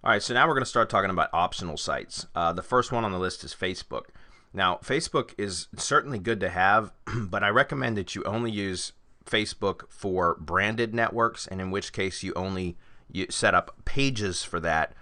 All right, so now we're going to start talking about optional sites. The first one on the list is Facebook. Now, Facebook is certainly good to have, but I recommend that you only use Facebook for branded networks, and in which case you set up pages for that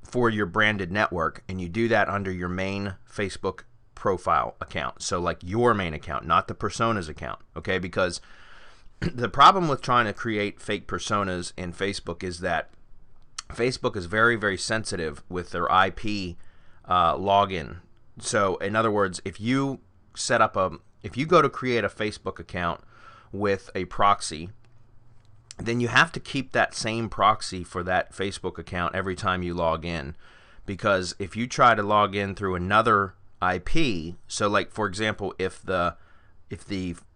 for your branded network, and you do that under your main Facebook profile account. So like your main account, not the personas account, okay? Because the problem with trying to create fake personas in Facebook is that Facebook is very, very sensitive with their IP login. So, in other words, if you go to create a Facebook account with a proxy, then you have to keep that same proxy for that Facebook account every time you log in. Because if you try to log in through another IP, so like for example, if the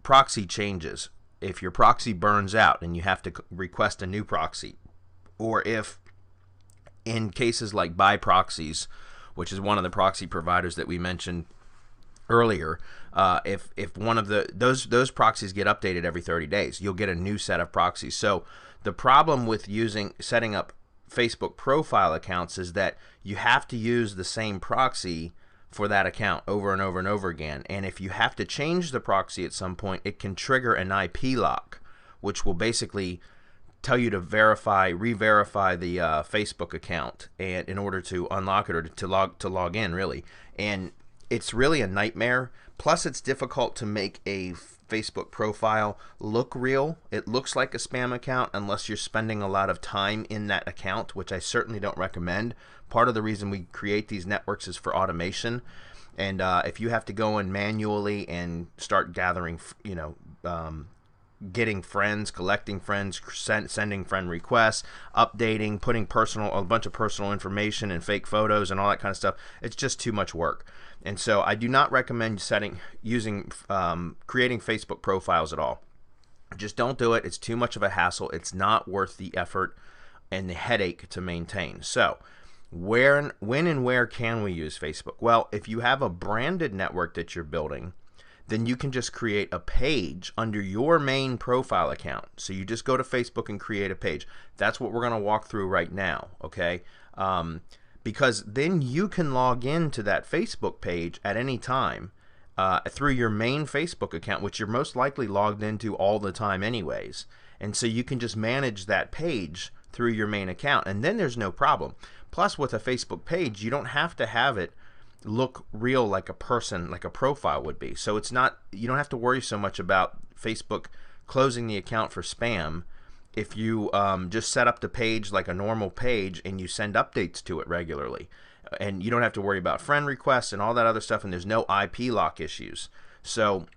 proxy changes, if your proxy burns out and you have to request a new proxy, or if in cases like buy proxies, which is one of the proxy providers that we mentioned earlier, if one of those proxies get updated every 30 days, you'll get a new set of proxies. So the problem with setting up Facebook profile accounts is that you have to use the same proxy for that account over and over and over again. And if you have to change the proxy at some point, it can trigger an IP lock, which will basically tell you to re-verify the Facebook account, and in order to unlock it or to log in, really. And it's really a nightmare. Plus, it's difficult to make a Facebook profile look real. It looks like a spam account unless you're spending a lot of time in that account, which I certainly don't recommend. Part of the reason we create these networks is for automation. And if you have to go in manually and start gathering, getting friends, collecting friends, sending friend requests, updating, putting a bunch of personal information and fake photos and all that kind of stuff, it's just too much work. And so I do not recommend creating Facebook profiles at all. Just don't do it. It's too much of a hassle. It's not worth the effort and the headache to maintain. So when and where can we use Facebook? Well, if you have a branded network that you're building, then you can just create a page under your main profile account. So you just go to Facebook and create a page. That's what we're going to walk through right now, okay? Because then you can log into that Facebook page at any time through your main Facebook account, which you're most likely logged into all the time anyways. And so you can just manage that page through your main account, and then there's no problem. Plus, with a Facebook page, you don't have to have it look real like a person, like a profile would be. So you don't have to worry so much about Facebook closing the account for spam if you just set up the page like a normal page and you send updates to it regularly. And you don't have to worry about friend requests and all that other stuff, and there's no IP lock issues. So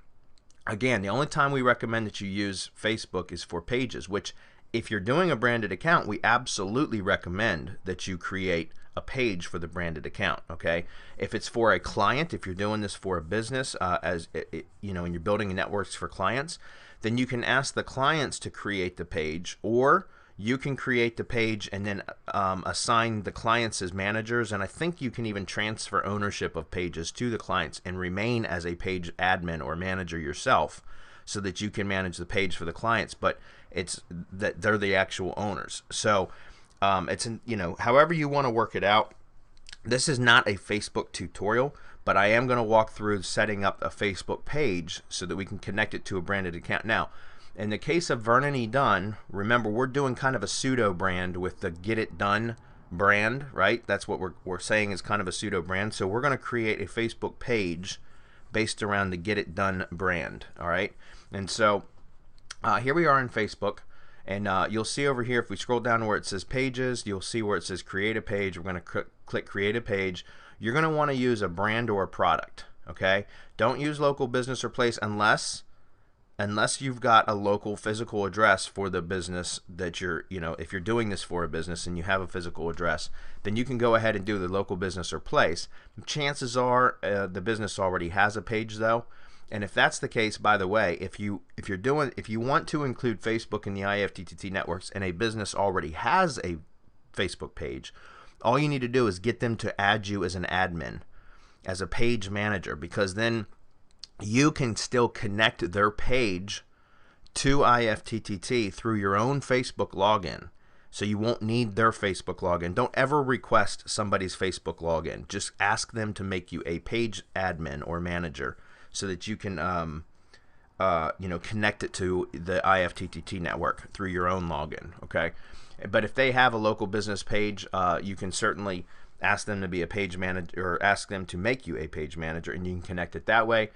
again, the only time we recommend that you use Facebook is for pages, which if you're doing a branded account, we absolutely recommend that you create a page for the branded account, okay? If it's for a client, if you're doing this for a business, and you're building networks for clients, then you can ask the clients to create the page, or you can create the page and then assign the clients as managers, and I think you can even transfer ownership of pages to the clients and remain as a page admin or manager yourself, so that you can manage the page for the clients, but it's that they're the actual owners. So however you want to work it out. This is not a Facebook tutorial, but I am going to walk through setting up a Facebook page so that we can connect it to a branded account. Now, in the case of Vernon E. Dunn, remember we're doing kind of a pseudo brand with the Get It Done brand, right? That's what we're saying is kind of a pseudo brand. So we're going to create a Facebook page based around the Get It Done brand, all right? And so here we are in Facebook. And you'll see over here, if we scroll down to where it says pages, you'll see where it says create a page. We're going to click create a page. You're going to want to use a brand or a product, okay? Don't use local business or place unless you've got a local physical address for the business that if you're doing this for a business and you have a physical address, then you can go ahead and do the local business or place. Chances are the business already has a page though. And if that's the case, by the way, if you want to include Facebook in the IFTTT networks and a business already has a Facebook page, all you need to do is get them to add you as an admin, as a page manager, because then you can still connect their page to IFTTT through your own Facebook login. So you won't need their Facebook login. Don't ever request somebody's Facebook login. Just ask them to make you a page admin or manager so that you can connect it to the IFTTT network through your own login. Okay, but if they have a local business page, you can certainly ask them to be a page manager, or ask them to make you a page manager, and you can connect it that way.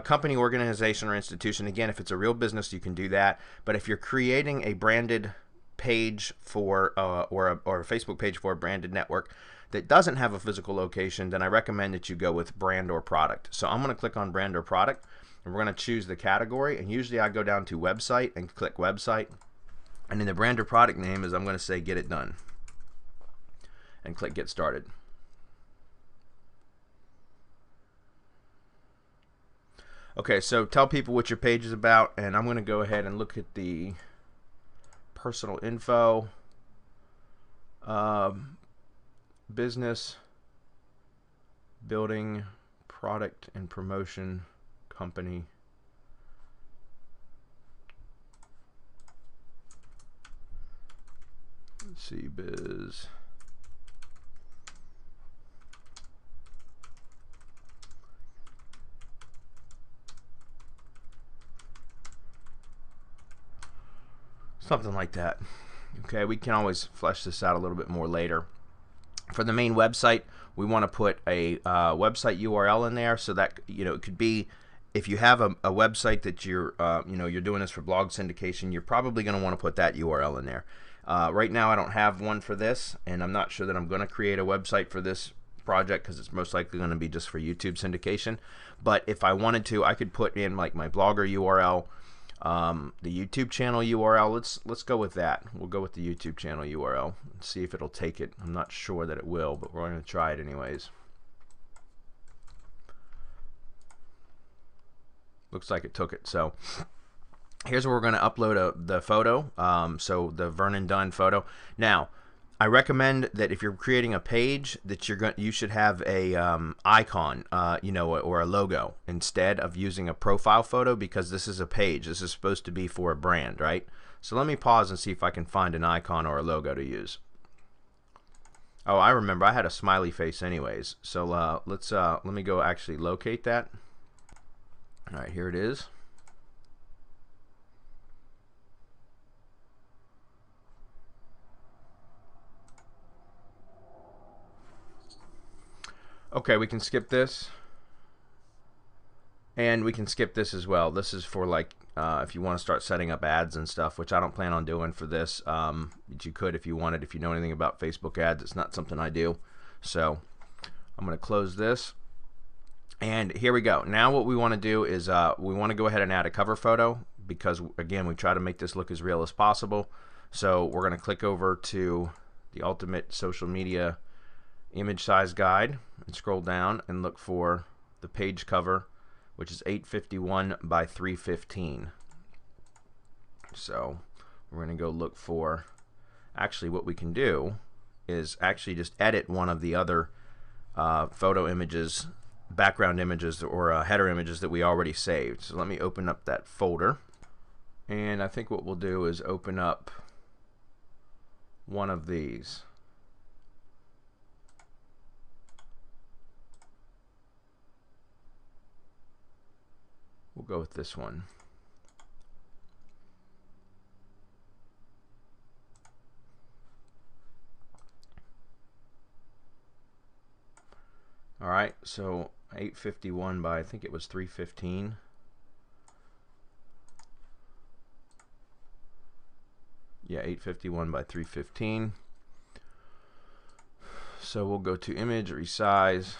Company, organization, or institution, again, if it's a real business, you can do that. But if you're creating a branded page for or a Facebook page for a branded network that doesn't have a physical location, then I recommend that you go with brand or product. So I'm going to click on brand or product, and we're going to choose the category, and usually I go down to website and click website, and in the brand or product name is I'm going to say get it done and click get started. Okay, so tell people what your page is about, and I'm going to go ahead and look at the personal info, business, building, product and promotion, company. Let's see, biz. Something like that. Okay, we can always flesh this out a little bit more later. For the main website, we want to put a website URL in there, so that it could be, if you have a website that you're you're doing this for blog syndication, you're probably going to want to put that URL in there. Right now I don't have one for this, and I'm not sure that I'm going to create a website for this project because it's most likely going to be just for YouTube syndication. But if I wanted to, I could put in like my Blogger URL, the YouTube channel URL. Let's go with that. We'll go with the YouTube channel URL and see if it'll take it. I'm not sure that it will, but we're going to try it anyways. Looks like it took it. So here's where we're going to upload the photo. So the Vernon Dunn photo. Now, I recommend that if you're creating a page, that you should have a icon, or a logo instead of using a profile photo, because this is a page. This is supposed to be for a brand, right? So let me pause and see if I can find an icon or a logo to use. Oh, I remember I had a smiley face anyways. So let me go actually locate that. All right, here it is. Okay, we can skip this, and we can skip this as well. This is for like if you want to start setting up ads and stuff, which I don't plan on doing for this. But you could if you wanted. If you know anything about Facebook ads, it's not something I do. So I'm going to close this, and here we go. Now what we want to do is we want to go ahead and add a cover photo, because again, we try to make this look as real as possible. So we're going to click over to the Ultimate Social Media Image Size Guide and scroll down and look for the page cover, which is 851 by 315. So we're going to go look for, actually what we can do is actually just edit one of the other photo images, background images, or header images that we already saved. So let me open up that folder, and I think what we'll do is open up one of these. We'll go with this one. All right, so 851 by, I think it was 315. Yeah, 851 by 315. So we'll go to image, resize.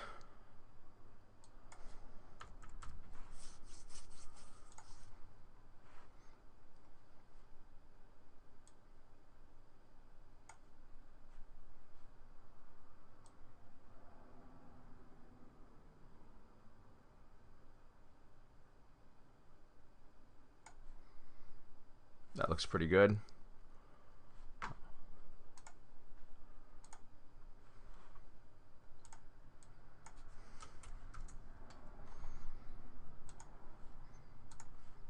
That looks pretty good.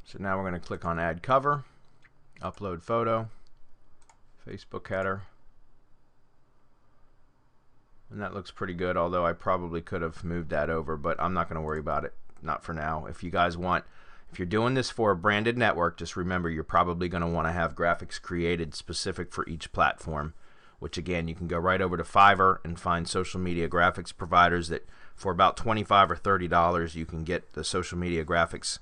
So now we're going to click on Add Cover, Upload Photo, Facebook header. And that looks pretty good, although I probably could have moved that over, but I'm not going to worry about it. Not for now. If you guys want, if you're doing this for a branded network, just remember you're probably going to want to have graphics created specific for each platform, which again, you can go right over to Fiverr and find social media graphics providers that for about $25 or $30 you can get the social media graphics,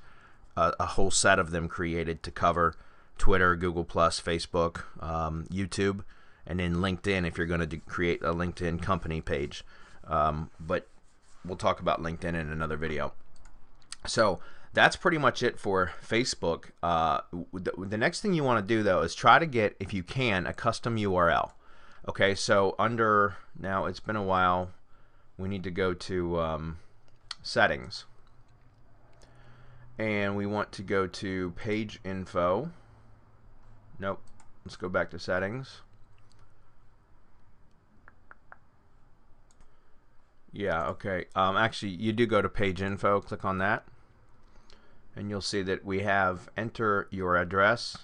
a whole set of them created to cover Twitter, Google+, Facebook, YouTube, and then LinkedIn if you're going to create a LinkedIn company page. But we'll talk about LinkedIn in another video. So that's pretty much it for Facebook. The next thing you want to do, though, is try to get, if you can, a custom URL. Okay, so under, now it's been a while, we need to go to settings. And we want to go to page info. Nope, let's go back to settings. Yeah, okay. Actually, you do go to page info, click on that, and you'll see that we have enter your address.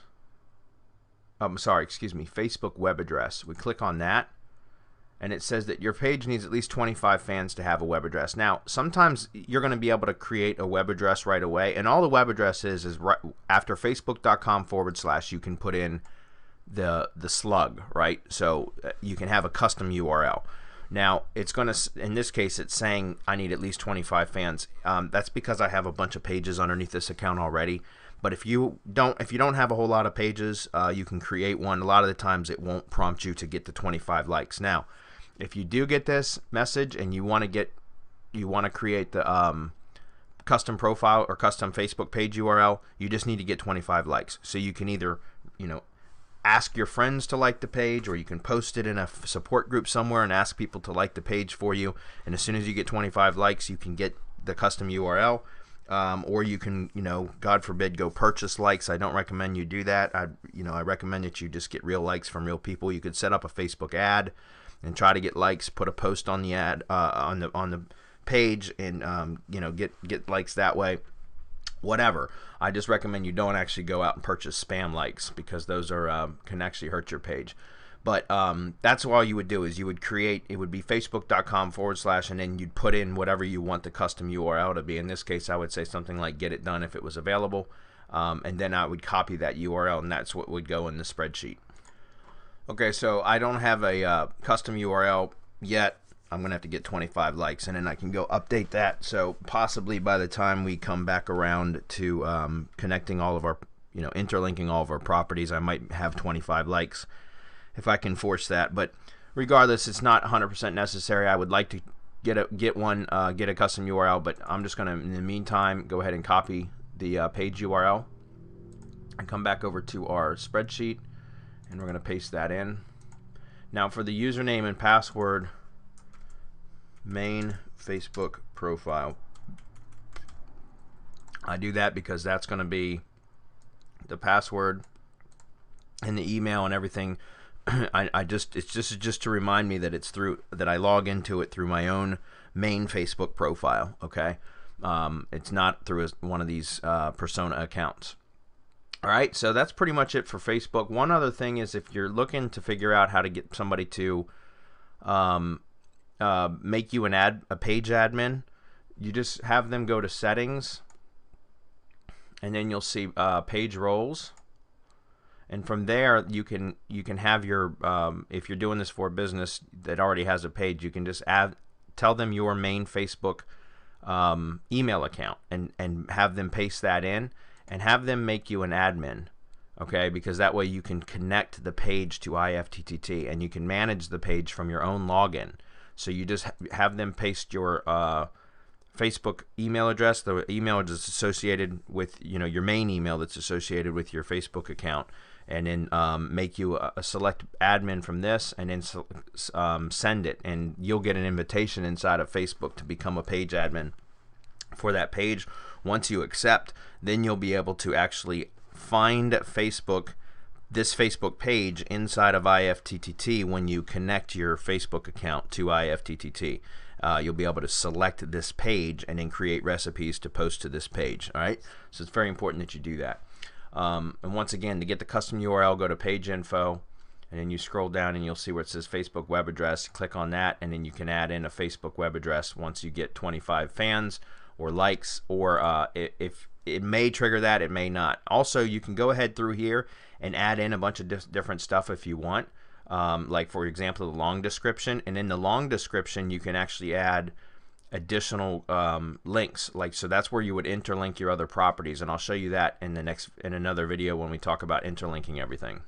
Sorry, excuse me, Facebook web address. We click on that, and it says that your page needs at least 25 fans to have a web address. Now, sometimes you're going to be able to create a web address right away, and all the web address is right after facebook.com/, you can put in the slug, right? So you can have a custom URL. Now, it's going to, in this case, it's saying I need at least 25 fans. That's because I have a bunch of pages underneath this account already. But if you don't have a whole lot of pages, you can create one. A lot of the times it won't prompt you to get to 25 likes. Now, if you do get this message and you want to create the custom profile or custom Facebook page URL, you just need to get 25 likes. So you can either, ask your friends to like the page, or you can post it in a support group somewhere and ask people to like the page for you. And as soon as you get 25 likes, you can get the custom URL. Or you can, God forbid, go purchase likes. I don't recommend you do that. I recommend that you just get real likes from real people. You could set up a Facebook ad and try to get likes. Put a post on the ad on the page, and get likes that way. Whatever. I just recommend you don't actually go out and purchase spam likes, because those are can actually hurt your page. But that's all you would do is you would create, it would be facebook.com/ and then you'd put in whatever you want the custom URL to be. In this case, I would say something like get it done if it was available. And then I would copy that URL, and that's what would go in the spreadsheet. Okay, so I don't have a custom URL yet. I'm going to have to get 25 likes, and then I can go update that. So possibly by the time we come back around to connecting all of our, interlinking all of our properties, I might have 25 likes if I can force that. But regardless, it's not 100% necessary. I would like to get a custom URL, but I'm just going to, in the meantime, go ahead and copy the page URL and come back over to our spreadsheet, and we're going to paste that in. Now for the username and password, main Facebook profile, I do that because that's going to be the password and the email and everything. It's just to remind me that it's that I log into it through my own main Facebook profile. Okay, it's not through one of these persona accounts. All right, so that's pretty much it for Facebook. One other thing is, if you're looking to figure out how to get somebody to make you a page admin, you just have them go to settings, and then you'll see page roles. And from there, you can have your, if you're doing this for a business that already has a page, you can just tell them your main Facebook email account, and have them paste that in, and have them make you an admin. Okay, because that way you can connect the page to IFTTT, and you can manage the page from your own login. So you just have them paste your Facebook email address, the email that's associated with your main email that's associated with your Facebook account, and then make you a select admin from this, and then send it, and you'll get an invitation inside of Facebook to become a page admin for that page. Once you accept, then you'll be able to actually find this Facebook page inside of IFTTT. When you connect your Facebook account to IFTTT, you'll be able to select this page and then create recipes to post to this page. All right, so it's very important that you do that. And once again, to get the custom URL, go to page info, and then you scroll down and you'll see where it says Facebook web address. Click on that, and then you can add in a Facebook web address once you get 25 fans or likes, or if it may trigger that, it may not. Also, you can go ahead through here and add in a bunch of different stuff if you want, like for example the long description, and in the long description you can actually add additional links, like, so that's where you would interlink your other properties, and I'll show you that in another video when we talk about interlinking everything.